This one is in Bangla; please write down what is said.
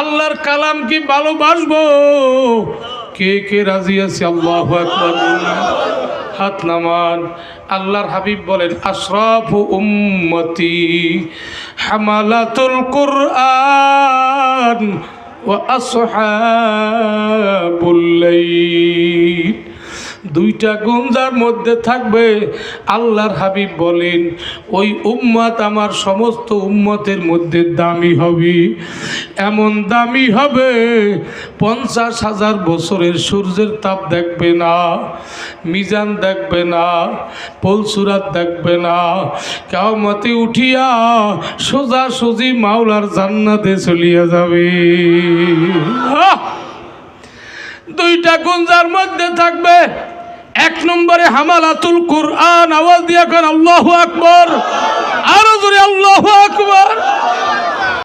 আল্লাহর কালাম কি ভালোবাসবো? কে কে রাজি আছে? আল্লাহু আকবার। হাত নামান। আল্লাহর হাবিব বলেন, আশরাফু উম্মতি হামালাতুল কুরআন ওয়া আসহাবুল লাইল। দুইটা গুণ যার মধ্যে থাকবে, আল্লাহর হাবিব বলেন ওই উম্মত আমার সমস্ত উম্মতের মধ্যে দামি হবে। এমন দামি হবে 50,000 বছরের সূর্যের তাপ দেখবে না, মিজান দেখবে না, পলসুরাত দেখবে না। কিয়ামতে উঠিয়া সোজা সুজি মাওলার জান্নাতে চলিয়া যাবে। দুইটা গুণ যার মধ্যে থাকবে, এক নম্বরে হামালাতুল কুরআন। আওয়াজ দিয়া কর আল্লাহু আকবার, আরো জোরে আল্লাহু আকবার।